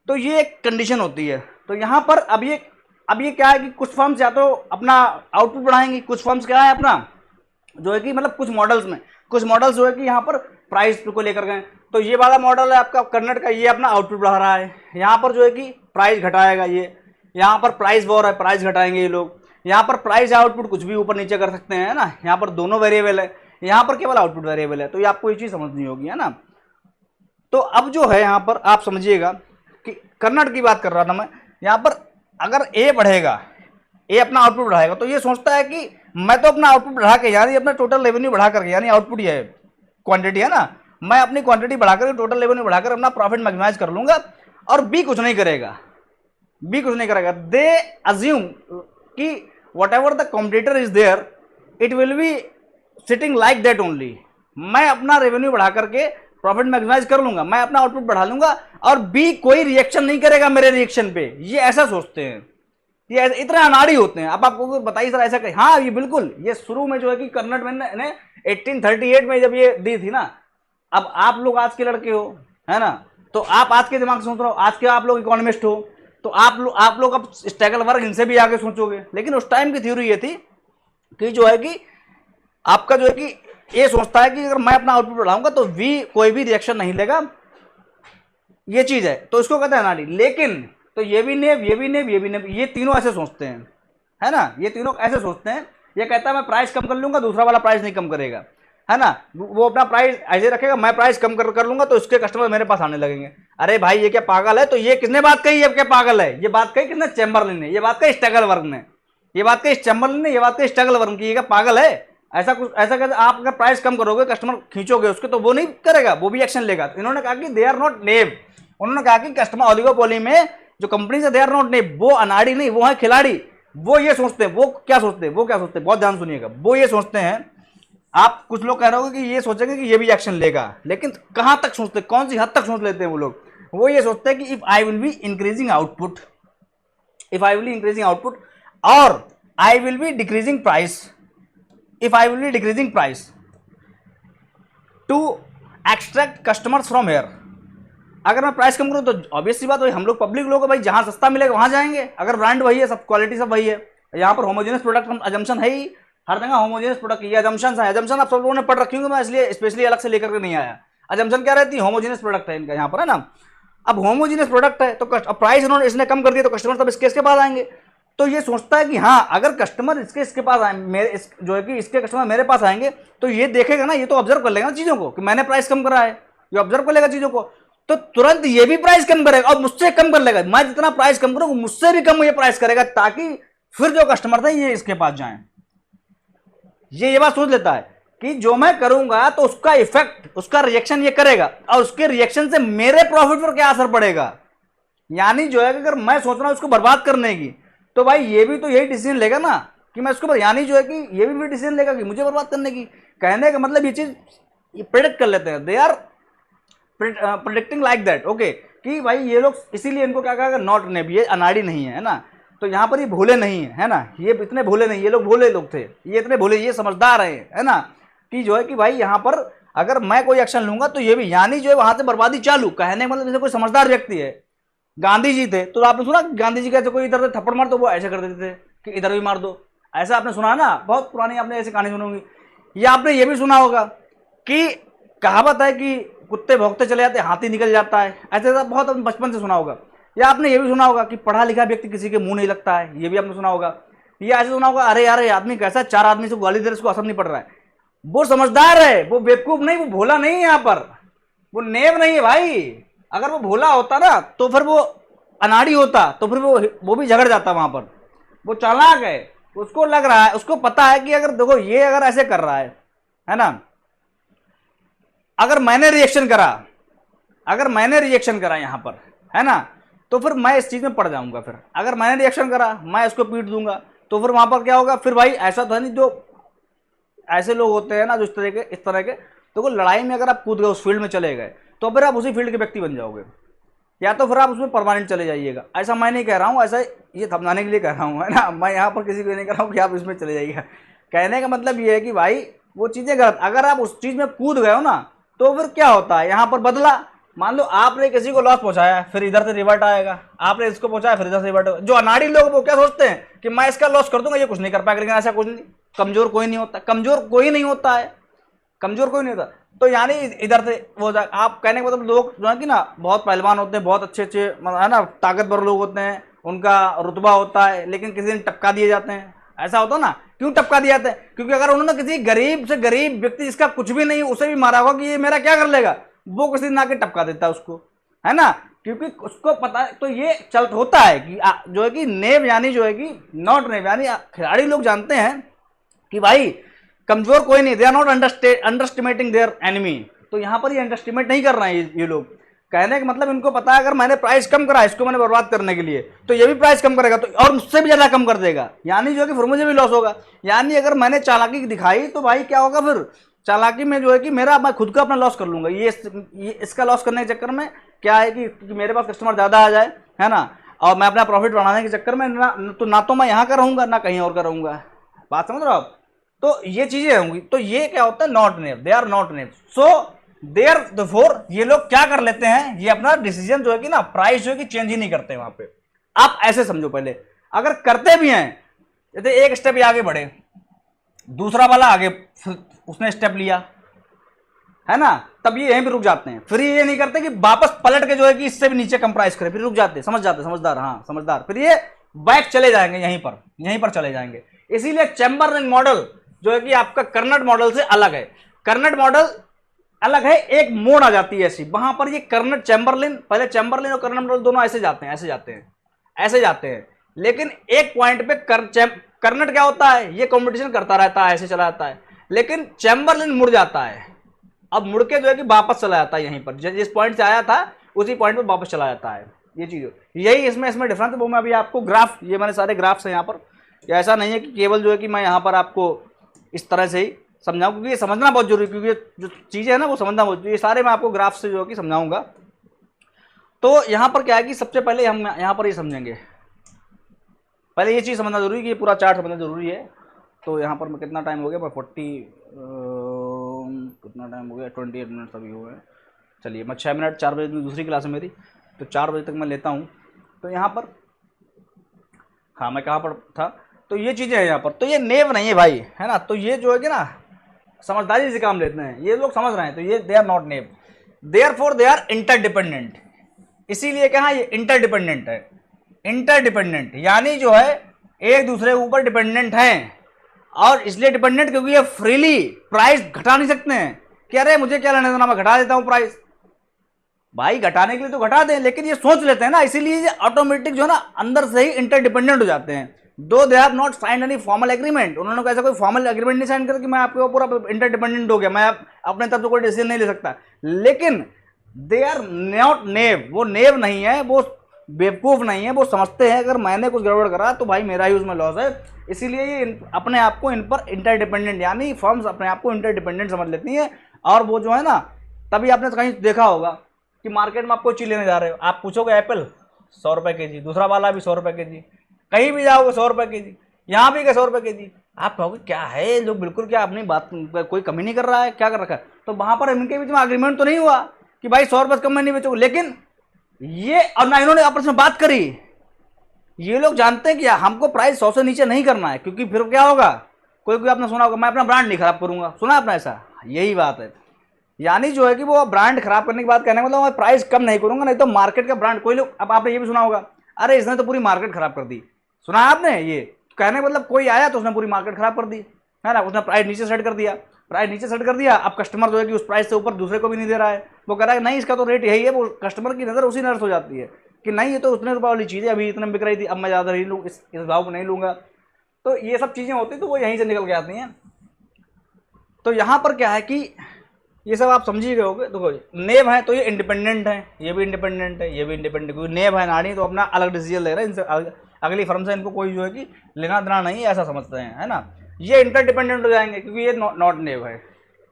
तो ये एक condition होती है। तो यहाँ पर अब ये क्या है कि कुछ फर्म्स या तो अपना आउटपुट बढ़ाएंगी, कुछ फर्म्स क्या है अपना जो है कि मतलब कुछ मॉडल्स जो है कि यहाँ पर प्राइस को लेकर गए। तो ये वाला मॉडल है आपका कर्नाटक का, ये अपना आउटपुट बढ़ा रहा है, यहाँ पर जो है कि प्राइस घटाएगा ये, यहाँ पर प्राइस वॉर है, प्राइस घटाएंगे ये लोग। यहाँ पर प्राइस आउटपुट कुछ भी ऊपर नीचे कर सकते हैं, है ना। यहाँ पर दोनों वेरिएबल है, यहाँ पर केवल आउटपुट वेरिएबल है। तो ये आपको ये चीज़ समझनी होगी, है ना। तो अब जो है यहाँ पर आप समझिएगा कि कर्नाटक की बात कर रहा था मैं। यहाँ पर अगर ए बढ़ेगा, ए अपना आउटपुट बढ़ाएगा, तो ये सोचता है कि मैं तो अपना आउटपुट बढ़ा के, यानी अपना टोटल रेवेन्यू बढ़ा करके, यानी आउटपुट ये है क्वांटिटी, है ना, मैं अपनी क्वांटिटी बढ़ाकर टोटल रेवेन्यू बढ़ाकर अपना प्रॉफिट मैक्सिमाइज कर लूंगा, और बी कुछ नहीं करेगा, दे अज्यूम कि whatever the competitor is there it will be sitting like that only. मैं अपना रेवेन्यू बढ़ा करके प्रॉफिट मैक्सिमाइज कर लूंगा, मैं अपना आउटपुट बढ़ा लूंगा, और बी कोई रिएक्शन नहीं करेगा मेरे रिएक्शन पे। ये ऐसा सोचते हैं, ये इतने अनाड़ी होते हैं। अब आपको बताइए सर ऐसा कहीं? हाँ, ये बिल्कुल, ये शुरू में जो है कि कर्नाटक ने 1838 में जब ये दी थी ना। अब आप लोग आज के लड़के हो, है ना, तो आप आज के दिमाग से सोच रहे हो, आज के आप लोग इकोनॉमिस्ट हो, तो आप लोग अब स्टैगल वर्ग इनसे भी आगे सोचोगे। लेकिन उस टाइम की थ्योरी ये थी कि जो है कि आपका जो है कि ये सोचता है कि अगर मैं अपना आउटपुट बढ़ाऊंगा तो वी कोई भी रिएक्शन नहीं लेगा, ये चीज है, तो इसको कहते हैं अनाड़ी। लेकिन तो ये भी नेब, ये तीनों ऐसे सोचते हैं, है ना, ये तीनों ऐसे सोचते हैं। ये कहता है मैं प्राइस कम कर लूंगा, दूसरा वाला प्राइस नहीं कम करेगा, है ना, वो अपना प्राइस ऐसे रखेगा, मैं प्राइस कम कर लूंगा तो इसके कस्टमर मेरे पास आने लगेंगे। अरे भाई ये क्या पागल है? तो ये किसने बात कही? अब क्या पागल है? ये बात कही किसने? चैम्बरलिन ने। ये बात कही स्टैगल वर्ग ने, ये बात कही चैम्बरलिन ने, ये बात कही स्टैगल वर्ग की। ये क्या पागल है? ऐसा कुछ ऐसा कहते आप अगर प्राइस कम करोगे, कस्टमर खींचोगे उसके, तो वो नहीं करेगा, वो भी एक्शन लेगा। तो इन्होंने कहा कि दे आर नॉट नेब, उन्होंने कहा कि कस्टमर ओलिगोपोली में जो कंपनी है दे आर नॉट नेब, वो अनाड़ी नहीं, वो है खिलाड़ी। वो ये सोचते हैं, वो क्या सोचते हैं, बहुत ध्यान सुनिएगा। वो ये सोचते हैं, आप कुछ लोग कह रहे हो कि ये सोचेंगे कि ये भी एक्शन लेगा, लेकिन कहां तक सोचते हैं, कौन सी हद तक सोच लेते हैं वो लोग? वो ये सोचते हैं कि if I will be increasing output, और I will be decreasing price, to extract customers from here. अगर मैं प्राइस कम करूं तो ऑब्वियस सी बात है, हम लोग पब्लिक लोग भाई जहां सस्ता मिलेगा वहां जाएंगे। अगर ब्रांड वही है, सब क्वालिटी सब वही है, यहाँ पर होमोजेनियस प्रोडक्ट हम अजम्पशन है ही, हर जगह होमोजेनियस प्रोडक्ट ये अजम्पशन है। अजम्पशन आप सब लोगों ने पढ़ रखी होंगे, मैं इसलिए स्पेशली अलग से लेकर के नहीं आया। अजम्पशन क्या रहती है? होमोजेनियस प्रोडक्ट है इनका यहाँ पर, है ना। अब होमोजेनियस प्रोडक्ट है तो प्राइस इन्होंने इसने कम कर दिया, तो कस्टमर तब इसके पास आएंगे। तो ये सोचता है कि हाँ, अगर कस्टमर इसके पास आए, मेरे जो है कि इसके कस्टमर मेरे पास आएंगे, तो ये देखेगा ना, ये तो ऑब्जर्व कर लेगा ना चीज़ों को कि मैंने प्राइस कम करा है, ये ऑब्जर्व कर लेगा चीज़ों को, तो तुरंत ये भी प्राइस कम करेगा और मुझसे कम कर लेगा। मैं जितना प्राइस कम करूँ मुझसे भी कम ये प्राइस करेगा, ताकि फिर जो कस्टमर थे ये इसके पास जाएं। ये बात सोच लेता है कि जो मैं करूंगा तो उसका इफेक्ट, उसका रिएक्शन ये करेगा, और उसके रिएक्शन से मेरे प्रॉफिट पर क्या असर पड़ेगा। यानी जो है कि अगर मैं सोच रहा हूं उसको बर्बाद करने की, तो भाई ये भी तो यही डिसीजन लेगा ना कि मैं उसको, यानी जो है कि ये भी डिसीजन लेगा कि मुझे बर्बाद करने की। कहने का मतलब ये चीज प्रेडिक्ट कर लेते हैं, they are predicting like that. Okay, कि भाई ये लोग इसीलिए इनको क्या कहा, नॉट नेब, ये अनाड़ी नहीं है ना। तो यहाँ पर ये भोले नहीं है ना, ये इतने भोले नहीं, ये लोग भोले लोग थे, ये इतने भोले, ये समझदार है ना, कि जो है कि भाई यहाँ पर अगर मैं कोई एक्शन लूंगा तो ये भी, यानी जो है वहां से बर्बादी चालू। कहने का मतलब जैसे कोई समझदार व्यक्ति है गांधी जी थे तो आपने सुना गांधी जी कैसे कोई इधर से थप्पड़ मार तो वो ऐसे कर देते थे कि इधर भी मार दो, ऐसा आपने सुना ना, बहुत पुरानी आपने ऐसी कहानी सुनी होगी। या आपने ये भी सुना होगा कि कहावत है कि कुत्ते भौंकते चले जाते हाथी निकल जाता है, ऐसे ऐसा बहुत आपने बचपन से सुना होगा। या आपने ये भी सुना होगा कि पढ़ा लिखा व्यक्ति किसी के मुंह नहीं लगता है, ये भी आपने सुना होगा। या ऐसे सुना होगा अरे यार ये आदमी कैसा, चार आदमी से गाली दे रहे उसको असर नहीं पड़ रहा है। वो समझदार है, वो बेवकूफ नहीं, वो भोला नहीं है, यहाँ पर वो नेव नहीं है भाई। अगर वो भोला होता ना तो फिर वो अनाड़ी होता, तो फिर वो भी झगड़ जाता वहां पर। वो चालाक है, उसको लग रहा है, उसको पता है कि अगर देखो ये अगर ऐसे कर रहा है ना, अगर मैंने रिएक्शन करा, अगर मैंने रिएक्शन करा यहां पर, है ना, तो फिर मैं इस चीज में पड़ जाऊंगा। फिर अगर मैंने रिएक्शन करा मैं इसको पीट दूंगा, तो फिर वहां पर क्या होगा, फिर भाई ऐसा था नहीं, जो ऐसे लोग होते हैं ना जो इस तरह के, तो वो लड़ाई में अगर आप कूद गए, उस फील्ड में चले गए, तो फिर आप उसी फील्ड के व्यक्ति बन जाओगे, या तो फिर आप उसमें परमानेंट चले जाइएगा। ऐसा मैं नहीं कह रहा हूँ, ऐसा ये समझाने के लिए कह रहा हूँ, है ना, मैं यहाँ पर किसी को नहीं कह रहा हूँ कि आप इसमें चले जाइएगा। कहने का मतलब ये है कि भाई वो चीज़ें गलत, अगर आप उस चीज़ में कूद गए हो ना, तो फिर क्या होता है यहाँ पर बदला। मान लो आपने किसी को लॉस पहुंचाया, फिर इधर से रिवर्ट आएगा, आपने इसको पहुंचाया फिर इधर से रिवर्ट होगा। जो अनाड़ी लोग वो क्या सोचते हैं कि मैं इसका लॉस कर दूंगा, ये कुछ नहीं कर पाएगा, लेकिन ऐसा कुछ नहीं, कमजोर कोई नहीं होता, कमजोर कोई नहीं होता है, कमजोर कोई नहीं होता। तो यानी इधर से वो आप कहने का मतलब लोग जो है कि ना बहुत पहलवान होते हैं, बहुत अच्छे अच्छे है ना, ताकतवर लोग होते हैं, उनका रुतबा होता है, लेकिन किसी दिन टपका दिए जाते हैं। ऐसा होता ना, क्यों टपका दिए जाते हैं? क्योंकि अगर उन्होंने किसी गरीब से गरीब व्यक्ति जिसका कुछ भी नहीं उसे भी मारा होगा कि ये मेरा क्या कर लेगा, वो किसी दिन आके टपका देता है उसको, है ना, क्योंकि उसको पता है। तो ये चल होता है कि जो है कि नेव यानी जो है कि नॉट नेव यानी खिलाड़ी लोग जानते हैं कि भाई कमजोर कोई नहीं, they are not underestimating their enemy. तो यहाँ पर ये अंडरस्टिमेट नहीं कर रहे हैं ये लोग। कहने का मतलब इनको पता है अगर मैंने प्राइस कम करा इसको मैंने बर्बाद करने के लिए, तो ये भी प्राइस कम करेगा, तो और मुझसे भी ज्यादा कम कर देगा, यानी जो है कि फिर मुझे भी लॉस होगा। यानी अगर मैंने चालाकी दिखाई तो भाई क्या होगा, फिर चालाकी में जो है कि मैं खुद का अपना लॉस कर लूंगा। ये इसका लॉस करने के चक्कर में क्या है कि मेरे पास कस्टमर ज्यादा आ जाए, है ना, और मैं अपना प्रॉफिट बढ़ाने के चक्कर में ना तो मैं यहाँ का रहूंगा ना कहीं और का रहूंगा। बात समझ रहे हो आप? तो ये चीजें होंगी। तो ये क्या होता है, not naive, they are not naive. So there therefore ये लोग क्या कर लेते हैं, ये अपना डिसीजन जो है कि ना प्राइस जो है कि चेंज ही नहीं करते वहां पे। आप ऐसे समझो, पहले अगर करते भी हैं, जैसे एक स्टेप आगे बढ़े, दूसरा वाला आगे उसने स्टेप लिया, है ना, तब ये यहीं पे रुक जाते हैं। फिर ये नहीं करते कि वापस पलट के जो है कि इससे भी नीचे कम प्राइस करे, फिर रुक जाते, समझ जाते, समझदार, हाँ समझदार, फिर ये बैक चले जाएंगे, यहीं पर चले जाएंगे। इसीलिए चैम्बरलिन मॉडल जो है कि आपका कर्नेट मॉडल से अलग है। कर्नेट मॉडल अलग है, एक मोड़ आ जाती है ऐसी, वहां पर ये कर्नेट चैम्बरलिन, पहले चैम्बरलिन और कर्नेट मॉडल दोनों ऐसे जाते हैं। लेकिन एक पॉइंट पे कर्नेट क्या होता है, ये कॉम्पिटिशन करता रहता है, ऐसे चला जाता है, लेकिन चैम्बरलिन मुड़ जाता है। अब मुड़ के जो है कि वापस चला जाता है, यहीं पर जिस पॉइंट से आया था उसी पॉइंट पर वापस चला जाता है। ये चीज यही इसमें डिफरेंस है। वो मैं अभी आपको ग्राफ, ये मैंने सारे ग्राफ्स हैं यहाँ पर, ऐसा नहीं है कि केवल जो है कि मैं यहाँ पर आपको इस तरह से ही समझाऊं, क्योंकि ये समझना बहुत जरूरी है, क्योंकि जो चीजें है ना वो समझना बहुत जरूरी। ये सारे मैं आपको ग्राफ से जो है कि समझाऊंगा। तो यहाँ पर क्या है कि सबसे पहले हम यहाँ पर ये समझेंगे, पहले ये चीज़ समझना जरूरी है कि ये पूरा चार्ट समझना जरूरी है। तो यहाँ पर मैं कितना टाइम हो गया, मैं 28 मिनट अभी हुए हैं। चलिए मैं 6 मिनट, 4 बजे दूसरी क्लास है मेरी, तो 4 बजे तक मैं लेता हूँ। तो यहाँ पर हाँ मैं कहाँ पर था, तो ये चीज़ें हैं यहाँ पर। तो ये नेव नहीं है भाई, है ना, तो ये जो है कि ना समझदारी से काम लेते हैं, ये लोग समझ रहे हैं। तो ये they are not naive, therefore they are interdependent. इसीलिए कहा ये इंटरडिपेंडेंट है। इंटरडिपेंडेंट यानी जो है एक दूसरे के ऊपर डिपेंडेंट हैं, और इसलिए डिपेंडेंट क्योंकि ये फ्रीली प्राइस घटा नहीं सकते हैं कि अरे मुझे क्या लेना देना, मैं घटा देता हूं प्राइस। भाई घटाने के लिए तो घटा दें, लेकिन ये सोच लेते हैं ना, इसीलिए ये ऑटोमेटिक जो है ना अंदर से ही इंटरडिपेंडेंट हो जाते हैं। Though they have not sign any formal agreement, उन्होंने कैसा कोई फॉर्मल एग्रीमेंट नहीं साइन कर कि मैं आपके पूरा इंटरडिपेंडेंट हो गया, मैं अपने तरफ से कोई डिसीजन नहीं ले सकता। लेकिन दे आर नॉट नेव, वो नेव नहीं है, वो बेवकूफ नहीं है, वो समझते हैं अगर मैंने कुछ गड़बड़ करा तो भाई मेरा ही उसमें लॉस है। इसीलिए ये अपने आप को इन पर इंटरडिपेंडेंट, यानी फर्म्स अपने आप को इंटरडिपेंडेंट समझ लेती हैं। और वो जो है ना, तभी आपने कहीं देखा होगा कि मार्केट में आप कोई चीज लेने जा रहे हो, आप पूछोगे एप्पल 100 रुपए के जी, दूसरा वाला भी 100 रुपए के जी, कहीं भी जाओगे 100 रुपए के जी, यहाँ भी 100 रुपए के जी। आप कहोगे क्या है लोग, बिल्कुल क्या अपनी बात कोई कमी नहीं कर रहा है, क्या कर रखा है। तो वहां पर इनके बीच में अग्रीमेंट तो नहीं हुआ कि भाई 100 रुपए कम में नहीं बेचोगे, लेकिन ये और ना इन्होंने आपस में बात करी। ये लोग जानते हैं कि हमको प्राइस 100 से नीचे नहीं करना है, क्योंकि फिर क्या होगा, कोई कोई आपने सुना होगा मैं अपना ब्रांड नहीं खराब करूंगा, सुना आपने ऐसा, यही बात है। यानी जो है कि वो ब्रांड खराब करने की बात कहने का मतलब मैं प्राइस कम नहीं करूंगा, नहीं तो मार्केट का ब्रांड कोई लोग, अब आपने ये भी सुना होगा, अरे इसने तो पूरी मार्केट खराब कर दी, सुना है आपने, ये कहने का मतलब कोई आया तो उसने पूरी मार्केट खराब कर दी, है ना, उसने प्राइस नीचे सेट कर दिया, प्राइस नीचे सेट कर दिया, अब कस्टमर जो है कि उस प्राइस से ऊपर दूसरे को भी नहीं दे रहा है, वो कह रहा है नहीं इसका तो रेट यही है, वो कस्टमर की नज़र उसी नजर हो जाती है कि नहीं ये तो उतने रुपये वाली चीज़ है, अभी इतने में बिक रही थी, अब मैं ज़्यादा नहीं लूँ, इस भाव को नहीं लूँगा। तो ये सब चीज़ें होती तो वो यहीं से निकल के आती हैं। तो यहाँ पर क्या है कि ये सब आप समझ ही गए होगे। देखो नेब है तो ये इंडिपेंडेंट है, ये भी इंडिपेंडेंट है, ये भी इंडिपेंडेंट, क्योंकि नेब है नाड़ी तो अपना अलग डिसीजन ले रहे हैं, इनसे अगली फर्म से इनको कोई जो है कि लेना देना नहीं है, ऐसा समझते हैं, है ना। ये इंटरडिपेंडेंट हो जाएंगे क्योंकि ये नॉट नेब है।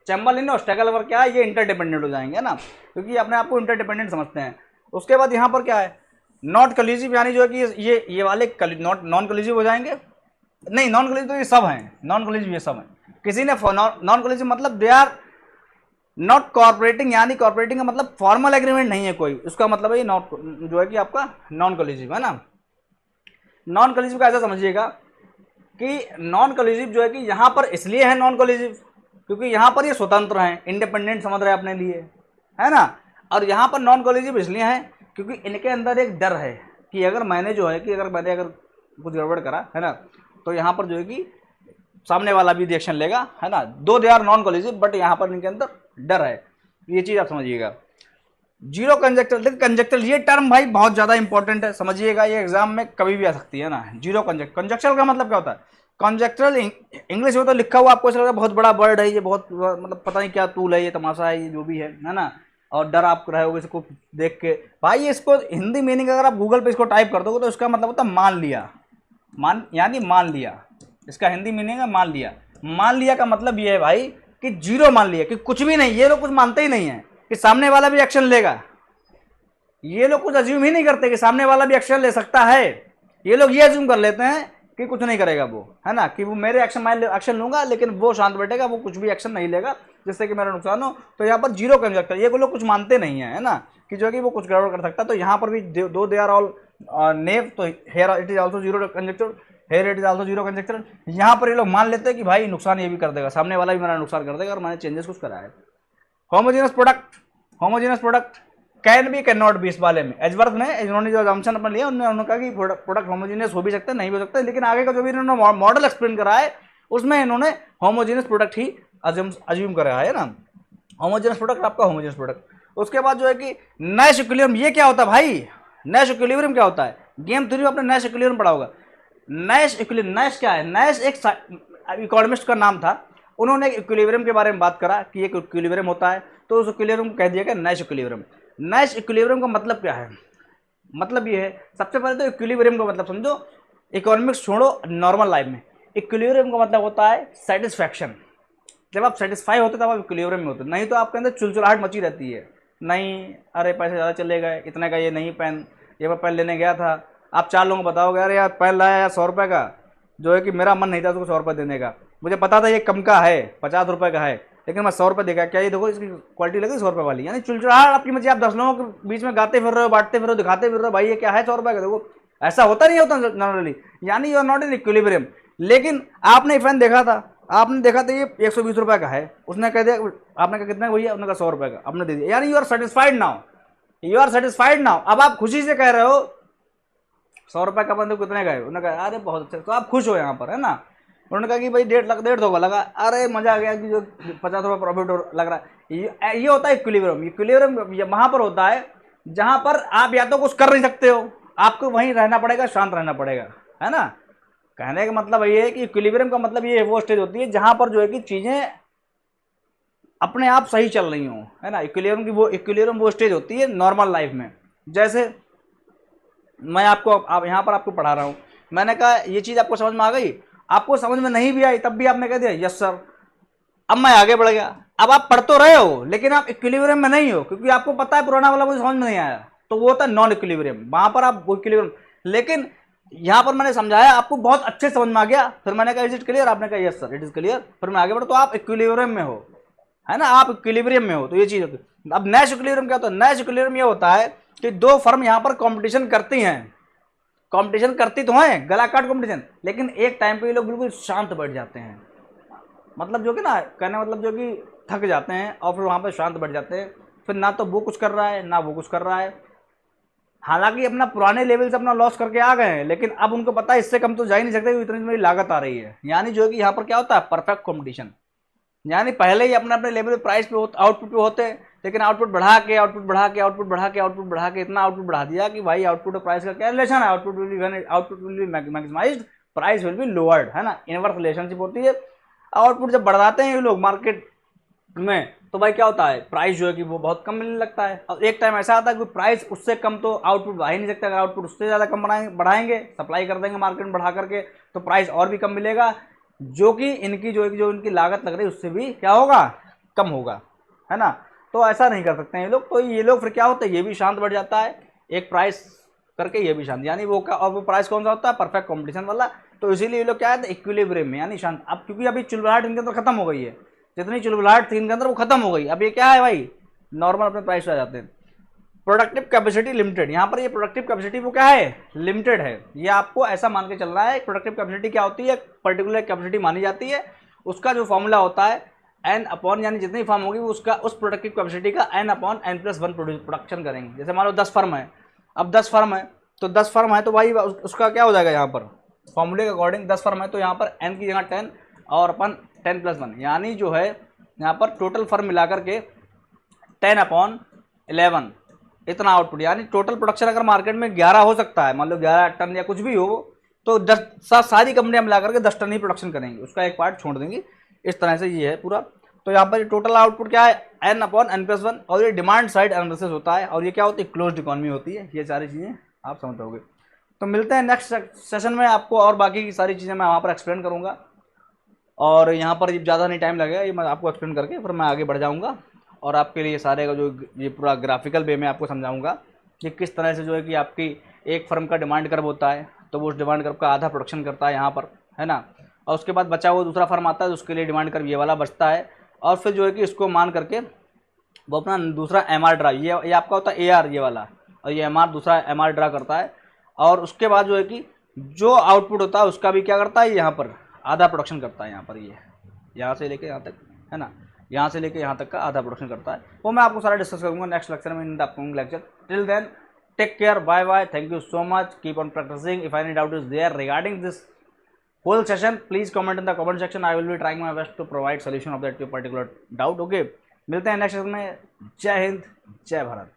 चैम्बरलिन और स्टैगलवर क्या है, ये इंटरडिपेंडेंट हो जाएंगे, है ना, क्योंकि अपने आप को इंटरडिपेंडेंट समझते हैं। उसके बाद यहाँ पर क्या है, नॉट कोलिजिव, यानी जो है कि ये वाले नॉन कोलिजिव हो जाएंगे। नहीं, नॉन कोलिजिव तो ये सब हैं, नॉन कोलिजिव ये सब हैं। किसी ने नॉन कोलिजिव मतलब दे आर नॉट कॉर्पोरेटिंग, यानी कॉर्पोरेटिंग का मतलब फॉर्मल एग्रीमेंट नहीं है कोई, उसका मतलब है ये नॉट जो है कि आपका नॉन कोलिजिव, है ना। नॉन कोलिजिव का ऐसा समझिएगा कि नॉन कोलिजिव जो है कि यहाँ पर इसलिए है नॉन कोलिजिव क्योंकि यहाँ पर ये स्वतंत्र हैं, इंडिपेंडेंट समझ रहे हैं अपने लिए, है ना। और यहाँ पर नॉन कोलिजिव इसलिए है क्योंकि इनके अंदर एक डर है कि अगर मैंने जो है कि अगर कुछ गड़बड़ करा, है ना, तो यहाँ पर जो है कि सामने वाला भी रिएक्शन लेगा, है ना। Though they are non collusive, but यहाँ पर इनके अंदर डर है, ये चीज़ आप समझिएगा। जीरो कंजक्चरल, देखिए कंजक्चरल ये टर्म भाई बहुत ज़्यादा इंपॉर्टेंट है, समझिएगा, ये एग्जाम में कभी भी आ सकती है ना। जीरो कंजक्चरल का मतलब क्या होता है, कंजक्चरल इंग्लिश में तो लिखा हुआ आपको ऐसा लगता है बहुत बड़ा वर्ड है ये, बहुत मतलब पता नहीं क्या तूल है ये, तमाशा है ये, जो भी है ना। और डर आप रहे होगे इसको देख के भाई, इसको हिंदी मीनिंग अगर आप गूगल पे इसको टाइप कर दोगे तो इसका मतलब होता है मान लिया, यानी मान लिया, इसका हिंदी मीनिंग है मान लिया। मान लिया का मतलब ये है भाई कि जीरो मान लिया, कि कुछ भी नहीं, ये लोग कुछ मानते ही नहीं है कि सामने वाला भी एक्शन लेगा, ये लोग कुछ अज्यूम ही नहीं करते कि सामने वाला भी एक्शन ले सकता है, ये लोग ये अज्यूम कर लेते हैं कि कुछ नहीं करेगा वो, है ना, कि वो मेरे एक्शन लूंगा लेकिन वो शांत बैठेगा, वो कुछ भी एक्शन नहीं लेगा जिससे कि मेरा नुकसान हो। तो यहाँ पर जीरो कंजक्टर, ये लोग कुछ मानते नहीं है ना, कि जो कि वो कुछ गड़बड़ कर सकता। तो यहाँ पर भी दो दे आर ऑल नेव, तो here it is also zero conjecture, here it is also zero conjecture. यहाँ पर ये लोग मान लेते हैं कि भाई नुकसान ये भी कर देगा, सामने वाला भी मेरा नुकसान कर देगा और मैंने चेंजेस कुछ करा है। Homogeneous product can be can not be, इस वाले में एजवर्थ ने, इन्होंने जो अजम्पशन अपने लिया उन्होंने कहा कि प्रोडक्ट होमोजेनियस हो भी सकते हैं, नहीं हो सकते, लेकिन आगे का जो भी इन्होंने मॉडल एक्सप्लेन करा है उसमें इन्होंने होमोजेनियस प्रोडक्ट ही अज्यूम करा है ना। होमोजेनियस प्रोडक्ट आपका होमोजेनियस प्रोडक्ट। उसके बाद जो है कि नैश इक्विलिब्रियम, ये क्या होता है भाई, नैश इक्विलिब्रियम क्या होता है, गेम थ्योरी में आपने नैश इक्विलिब्रियम पढ़ा होगा। नैश इक्विलिब्रियम, नैश क्या है, नैश एक इकोनॉमिस्ट का नाम था, उन्होंने एक इक्विलिब्रियम के बारे में बात करा कि एक इक्विलिब्रियम होता है, तो उस इक्विलिब्रियम को कह दिया गया नैश इक्विलिब्रियम। नैश इक्विलिब्रियम का मतलब क्या है, मतलब ये है, सबसे पहले तो इक्विलिब्रियम का मतलब समझो, इकोनॉमिक्स छोड़ो, नॉर्मल लाइफ में इक्विलिब्रियम का मतलब होता है सेटिस्फैक्शन। जब आप सेटिस्फाई होते तब आप इक्विलिब्रियम में होते, नहीं तो आपके अंदर चुलचुलाहट मची रहती है, नहीं अरे पैसे ज़्यादा चले गए, इतने का ये नहीं पेन, ये मैं पेन लेने गया था, आप 4 लोगों को बताओगे अरे यार पेन लाया यार 100 रुपये का, जो है कि मेरा मन नहीं था उसको 100 रुपये देने का, मुझे पता था ये कम का है 50 रुपये का है, लेकिन मैं 100 रुपये देखा, क्या ये देखो इसकी क्वालिटी लगी 100 रुपये वाली, यानी चुलचुलाहट आपकी मची, आप 10 लोगों के बीच में गाते फिर रहे हो, बांटते फिर रहे हो, दिखाते फिर रहे हो, भाई ये क्या है 100 रुपये का, देखो ऐसा होता नहीं होता जनरली, यानी you are not in equilibrium. लेकिन आपने फैन देखा था, आपने देखा था ये 120 रुपये का है, उसने कह दिया, आपने कहा कितना भैया, उसने कहा 100 रुपये का, आपने दे दिया, यानी you are satisfied now, you are satisfied now. अब आप खुशी से कह रहे हो 100 रुपये का बंदे कितने का है, उन्होंने कहा अरे बहुत अच्छा, तो आप खुश हो यहाँ पर, है ना। उन्होंने कहा कि भाई 1.5 का लगा, अरे मजा आ गया कि जो 50 रुपये प्रॉफिट लग रहा है। ये होता है इक्विलिब्रियम। इक्विलिब्रियम वहाँ पर होता है जहाँ पर आप या तो कुछ कर नहीं सकते हो, आपको वहीं रहना पड़ेगा, शांत रहना पड़ेगा, है ना। कहने का मतलब ये है कि इक्विलिब्रियम का मतलब ये वो स्टेज होती है जहाँ पर जो है कि चीज़ें अपने आप सही चल रही हों, है ना। इक्विलिब्रियम वो स्टेज होती है नॉर्मल लाइफ में। जैसे मैं आपको यहाँ पर आपको पढ़ा रहा हूँ, मैंने कहा ये चीज़ आपको समझ में आ गई, आपको समझ में नहीं भी आई तब भी आपने कह दिया यस सर, अब मैं आगे बढ़ गया। अब आप पढ़ तो रहे हो लेकिन आप इक्विलिब्रियम में नहीं हो, क्योंकि आपको पता है पुराना वाला मुझे समझ में नहीं आया, तो वो होता है नॉन इक्विलिब्रियम, वहाँ पर आप इक्विलिब्रियम। लेकिन यहाँ पर मैंने समझाया, आपको बहुत अच्छे समझ में आ गया, फिर मैंने कहा इज इट क्लियर, आपने कहा yes sir it is clear, फिर मैं आगे बढ़ा, तो आप इक्विलिब्रियम में हो, है ना, आप इक्विलिब्रियम में हो, तो ये चीज़ होती है। अब नैश इक्विलिब्रियम क्या होता है, नैश इक्विलिब्रियम ये होता है कि दो फर्म यहाँ पर कंपटीशन करती हैं, कंपटीशन करती तो हैं, गला काट कंपटीशन, लेकिन एक टाइम पे ये लोग बिल्कुल शांत बैठ जाते हैं, मतलब जो कि ना कहने मतलब जो कि थक जाते हैं और फिर वहाँ पे शांत बैठ जाते हैं, फिर ना तो वो कुछ कर रहा है ना वो कुछ कर रहा है। हालांकि अपना पुराने लेवल से अपना लॉस करके आ गए हैं, लेकिन अब उनको पता है इससे कम तो जा ही नहीं सकते, इतनी मेरी लागत आ रही है। यानी जो है कि यहाँ पर क्या होता है, परफेक्ट कॉम्पिटिशन। यानी पहले ही अपने अपने लेवल प्राइस पे आउटपुट पे होते हैं, लेकिन आउटपुट बढ़ा के आउटपुट बढ़ा के आउटपुट बढ़ा के आउटपुट बढ़ा के इतना आउटपुट बढ़ा दिया कि भाई आउटपुट और प्राइस का क्या रिलेशन है, output will be maximised, price will be lowered, है ना, इनवर्स रिलेशनशिप होती है। आउटपुट जब बढ़ाते हैं ये लोग मार्केट में, तो भाई क्या होता है, प्राइस जो है कि वो बहुत कम मिलने लगता है। और एक टाइम ऐसा आता है कि प्राइस उससे कम तो आउटपुट बढ़ा ही नहीं सकता, अगर आउटपुट उससे ज़्यादा कम बढ़ाएंगे, सप्लाई कर देंगे मार्केट में बढ़ा करके, तो प्राइस और भी कम मिलेगा, जो कि इनकी जो इनकी लागत लग रही है उससे भी क्या होगा, कम होगा, है ना। तो ऐसा नहीं कर सकते हैं ये लोग। तो ये लोग फिर क्या होता है, ये भी शांत बैठ जाता है एक प्राइस करके, ये भी शांत, यानी वो का, और वो प्राइस कौन सा होता है, परफेक्ट कॉम्पिटिशन वाला। तो इसीलिए ये लोग क्या है, इक्विलिब्रियम में, यानी शांत। अब क्योंकि अभी चुलबुलाहट इनके अंदर खत्म हो गई है, जितनी चुलबुलाहट थी इनके अंदर वो खत्म हो गई, अब ये क्या है भाई, नॉर्मल अपने प्राइस पे आ जाते हैं। प्रोडक्टिव कैपेसिटी लिमिटेड, यहाँ पर ये प्रोडक्टिव कैपेसिटी वो क्या है, लिमिटेड है। ये आपको ऐसा मान के चलना है, प्रोडक्टिव कैपेसिटी क्या होती है, पर्टिकुलर कैपेसिटी मानी जाती है, उसका जो फॉर्मूला होता है एन अपॉन, यानी जितनी फर्म होगी उसका उस प्रोडक्टिव कैपेसिटी का n upon n plus one production करेंगे। जैसे मान लो 10 फर्म है, अब 10 फर्म है तो 10 फर्म है तो भाई उसका क्या हो जाएगा, यहाँ पर फॉर्मूले के अकॉर्डिंग 10 फर्म है तो यहाँ पर एन की जगह 10 और अपन 10 प्लस 1, यानी जो है यहाँ पर टोटल फर्म मिलाकर के 10 अपॉन 11 इतना आउटपुट, यानी टोटल प्रोडक्शन अगर मार्केट में 11 हो सकता है, मान लो 11 टन या कुछ भी हो, तो 10 सारी कंपनियां मिलाकर के 10 टन ही प्रोडक्शन करेंगी, उसका एक पार्ट छोड़ देंगी। इस तरह से ये है पूरा। तो यहाँ पर टोटल आउटपुट क्या है, एन अपॉन एन प्लस 1, और ये डिमांड साइड एनालिसिस होता है, और ये क्या होती है, क्लोज्ड इकोनॉमी होती है। ये सारी चीज़ें आप समझ पाओगे। तो मिलते हैं नेक्स्ट सेशन में, आपको और बाकी की सारी चीज़ें मैं वहाँ पर एक्सप्लेन करूँगा, और यहाँ पर ज़्यादा नहीं टाइम लगेगा, ये मैं आपको एक्सप्लेन करके फिर मैं आगे बढ़ जाऊँगा, और आपके लिए सारे का जो ये पूरा ग्राफिकल वे में आपको समझाऊंगा कि किस तरह से जो है कि आपकी एक फर्म का डिमांड कर्व होता है, तो वो उस डिमांड कर्व का आधा प्रोडक्शन करता है यहाँ पर, है ना, और उसके बाद बचा हुआ दूसरा फर्म आता है, तो उसके लिए डिमांड कर्व ये वाला बचता है, और फिर जो है कि इसको मान करके वो अपना दूसरा MR ड्रा, ये आपका होता है AR ये वाला, और ये MR दूसरा MR ड्रा करता है, और उसके बाद जो है कि जो आउटपुट होता है उसका भी क्या करता है, यहाँ पर आधा प्रोडक्शन करता है, यहाँ पर ये यहाँ से लेके यहाँ तक, है ना, यहाँ से लेके यहाँ तक का आधा प्रोडक्शन करता है। वो मैं आपको सारा डिस्कस करूँगा नेक्स्ट लेक्चर में, in the upcoming lecture. Till then take care, bye bye, thank you so much, keep on practising. If any doubt is there regarding this whole session, please comment in the comment section, I will be trying my best to provide solution of that particular doubt. Okay, मिलते हैं next session में। जय हिंद, जय भारत।